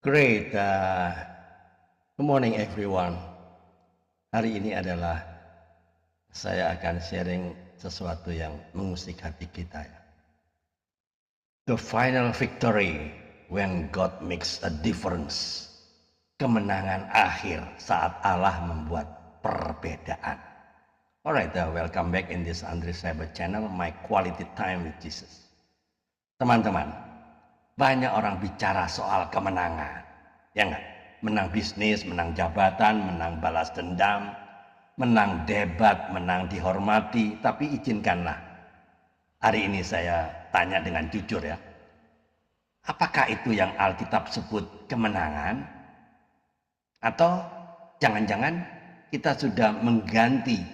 Great. Good morning everyone. Hari ini adalah saya akan sharing sesuatu yang mengusik hati kita. The final victory when God makes a difference. Kemenangan akhir saat Allah membuat perbedaan. Alright, welcome back in this Andre Cyber channel, my quality time with Jesus. Teman-teman, banyak orang bicara soal kemenangan, ya enggak? Menang bisnis, menang jabatan, menang balas dendam, menang debat, menang dihormati. Tapi izinkanlah hari ini saya tanya dengan jujur ya. Apakah itu yang Alkitab sebut kemenangan? Atau jangan-jangan kita sudah mengganti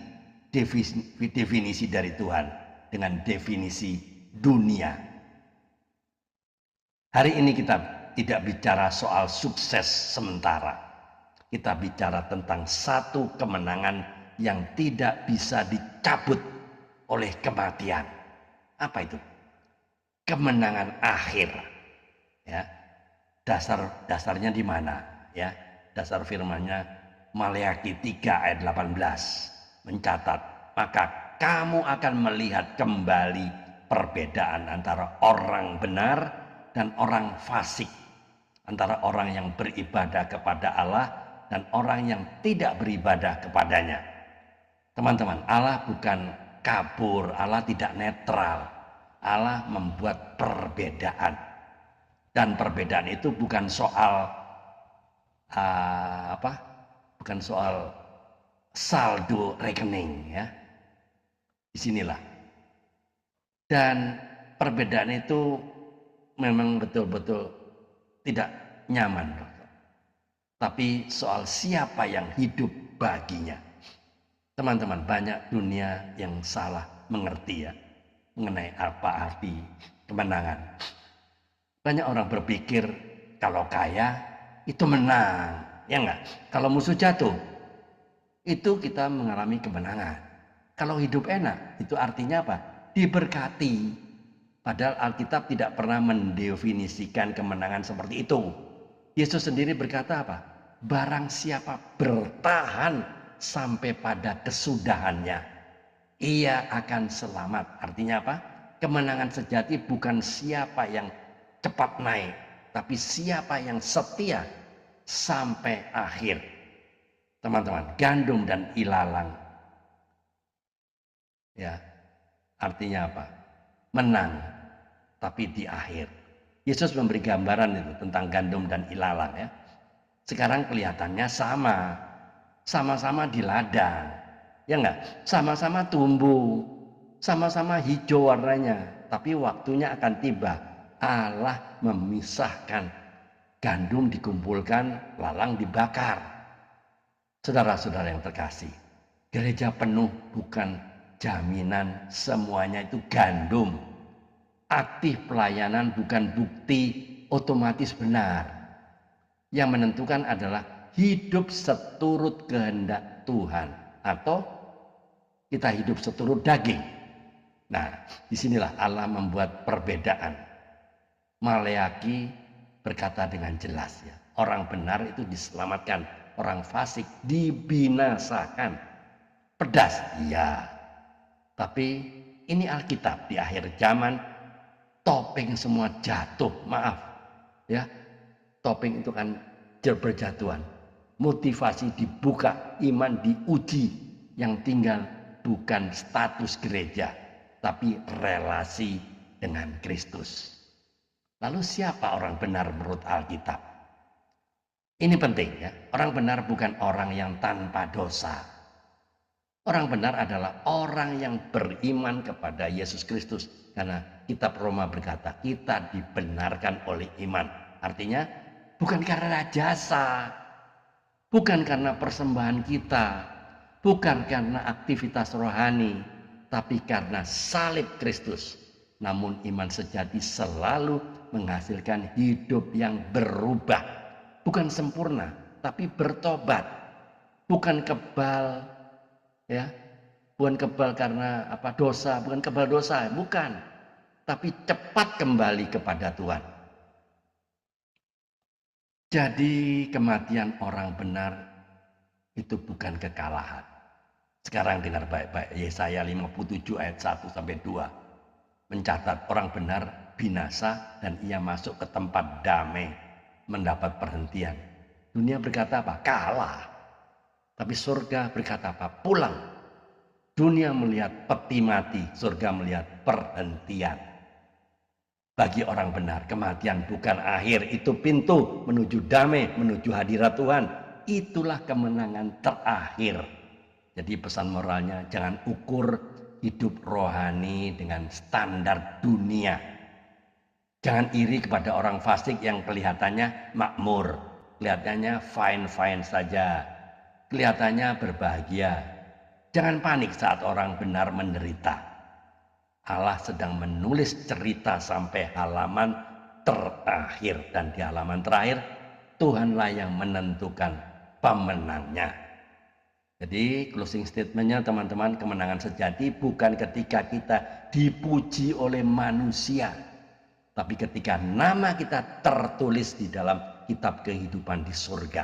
definisi dari Tuhan dengan definisi dunia? Hari ini kita tidak bicara soal sukses sementara. Kita bicara tentang satu kemenangan yang tidak bisa dicabut oleh kematian. Apa itu? Kemenangan akhir. Ya. Dasarnya di mana? Ya. Dasar firman-Nya Maleakhi 3 ayat 18 mencatat, maka kamu akan melihat kembali perbedaan antara orang benar dan orang fasik, antara orang yang beribadah kepada Allah dan orang yang tidak beribadah kepadanya. Teman-teman, Allah bukan kabur, Allah tidak netral. Allah membuat perbedaan. Dan perbedaan itu bukan soal bukan soal saldo rekening ya. Disinilah. Dan perbedaan itu memang betul-betul tidak nyaman, tapi soal siapa yang hidup baginya. Teman-teman, banyak dunia yang salah mengerti ya mengenai apa arti kemenangan. Banyak orang berpikir kalau kaya itu menang, ya enggak? Kalau musuh jatuh itu kita mengalami kemenangan. Kalau hidup enak itu artinya apa? Diberkati. Padahal Alkitab tidak pernah mendefinisikan kemenangan seperti itu. Yesus sendiri berkata apa? Barang siapa bertahan sampai pada kesudahannya, ia akan selamat. Artinya apa? Kemenangan sejati bukan siapa yang cepat naik, tapi siapa yang setia sampai akhir. Teman-teman, gandum dan ilalang. Ya, artinya apa? Menang, tapi di akhir. Yesus memberi gambaran itu tentang gandum dan ilalang ya. Sekarang kelihatannya sama-sama di ladang, ya enggak? Sama-sama tumbuh, sama-sama hijau warnanya. Tapi waktunya akan tiba, Allah memisahkan. Gandum dikumpulkan, lalang dibakar. Saudara-saudara yang terkasih, gereja penuh bukan jaminan semuanya itu gandum. Aktif pelayanan bukan bukti otomatis benar. Yang menentukan adalah hidup seturut kehendak Tuhan atau kita hidup seturut daging. Nah, disinilah Allah membuat perbedaan. Maleakhi berkata dengan jelas ya, orang benar itu diselamatkan, orang fasik dibinasakan. Pedas, iya. Tapi ini Alkitab di akhir zaman, topeng semua jatuh, maaf ya. Topeng itu kan berjatuhan. Motivasi dibuka, iman diuji. Yang tinggal bukan status gereja, tapi relasi dengan Kristus. Lalu siapa orang benar menurut Alkitab? Ini penting ya. Orang benar bukan orang yang tanpa dosa. Orang benar adalah orang yang beriman kepada Yesus Kristus. Karena kitab Roma berkata, kita dibenarkan oleh iman. Artinya, bukan karena jasa, bukan karena persembahan kita, bukan karena aktivitas rohani, tapi karena salib Kristus. Namun iman sejati selalu menghasilkan hidup yang berubah. Bukan sempurna, tapi bertobat. Bukan kebal, ya, bukan kebal karena dosa, bukan kebal dosa, bukan, tapi cepat kembali kepada Tuhan. Jadi kematian orang benar itu bukan kekalahan. Sekarang dengar baik-baik, Yesaya 57 ayat 1 sampai 2 mencatat orang benar binasa dan ia masuk ke tempat damai, mendapat perhentian. Dunia berkata apa? Kalah. Tapi surga berkata apa? Pulang. Dunia melihat peti mati, surga melihat perhentian. Bagi orang benar, kematian bukan akhir, itu pintu menuju damai, menuju hadirat Tuhan. Itulah kemenangan terakhir. Jadi pesan moralnya, jangan ukur hidup rohani dengan standar dunia. Jangan iri kepada orang fasik yang kelihatannya makmur, kelihatannya fine-fine saja, kelihatannya berbahagia. Jangan panik saat orang benar menderita. Allah sedang menulis cerita sampai halaman terakhir, dan di halaman terakhir Tuhanlah yang menentukan pemenangnya. Jadi closing statementnya teman-teman, kemenangan sejati bukan ketika kita dipuji oleh manusia, tapi ketika nama kita tertulis di dalam kitab kehidupan di surga.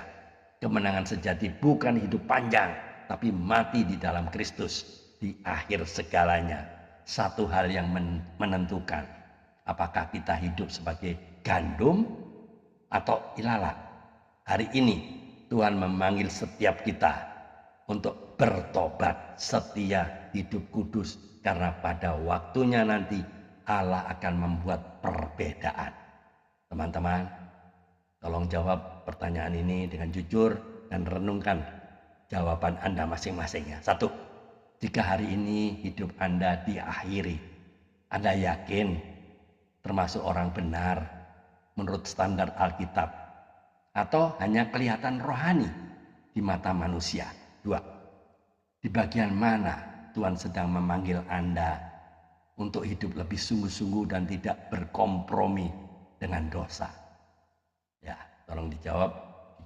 Kemenangan sejati bukan hidup panjang, tapi mati di dalam Kristus di akhir segalanya. Satu hal yang menentukan, apakah kita hidup sebagai gandum atau ilalang. Hari ini Tuhan memanggil setiap kita untuk bertobat, setia, hidup kudus, karena pada waktunya nanti Allah akan membuat perbedaan. Teman-teman, tolong jawab pertanyaan ini dengan jujur dan renungkan jawaban Anda masing-masing ya. 1. Jika hari ini hidup Anda diakhiri, Anda yakin termasuk orang benar menurut standar Alkitab, atau hanya kelihatan rohani di mata manusia? 2. Di bagian mana Tuhan sedang memanggil Anda untuk hidup lebih sungguh-sungguh dan tidak berkompromi dengan dosa? Ya, tolong dijawab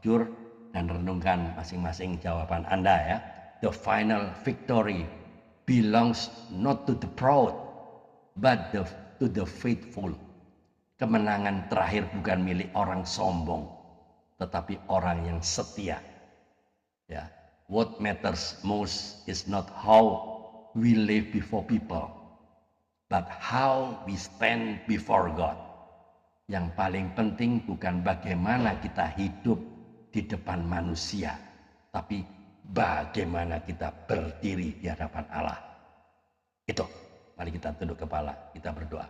jujur dan renungkan masing-masing jawaban Anda ya. The final victory belongs not to the proud, but to the faithful. Kemenangan terakhir bukan milik orang sombong, tetapi orang yang setia. Ya. What matters most is not how we live before people, but how we stand before God. Yang paling penting bukan bagaimana kita hidup di depan manusia, tapi bagaimana kita berdiri di hadapan Allah. Itu, mari kita tunduk kepala, kita berdoa.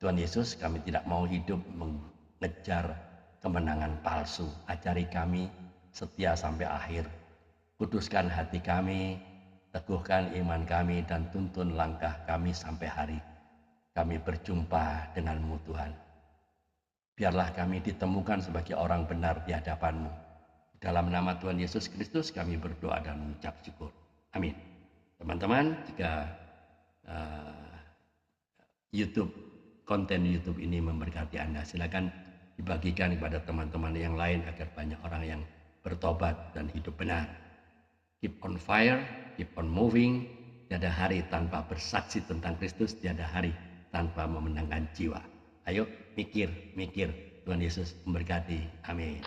Tuhan Yesus, kami tidak mau hidup mengejar kemenangan palsu. Ajari kami setia sampai akhir. Kuduskan hati kami, teguhkan iman kami, dan tuntun langkah kami sampai hari kami berjumpa denganmu Tuhan. Biarlah kami ditemukan sebagai orang benar di hadapan-Mu. Dalam nama Tuhan Yesus Kristus kami berdoa dan mengucap syukur. Amin. Teman-teman, jika konten YouTube ini memberkati Anda, silakan dibagikan kepada teman-teman yang lain agar banyak orang yang bertobat dan hidup benar. Keep on fire, keep on moving. Tiada hari tanpa bersaksi tentang Kristus, tiada hari tanpa memenangkan jiwa. Ayo mikir. Tuhan Yesus memberkati. Amin.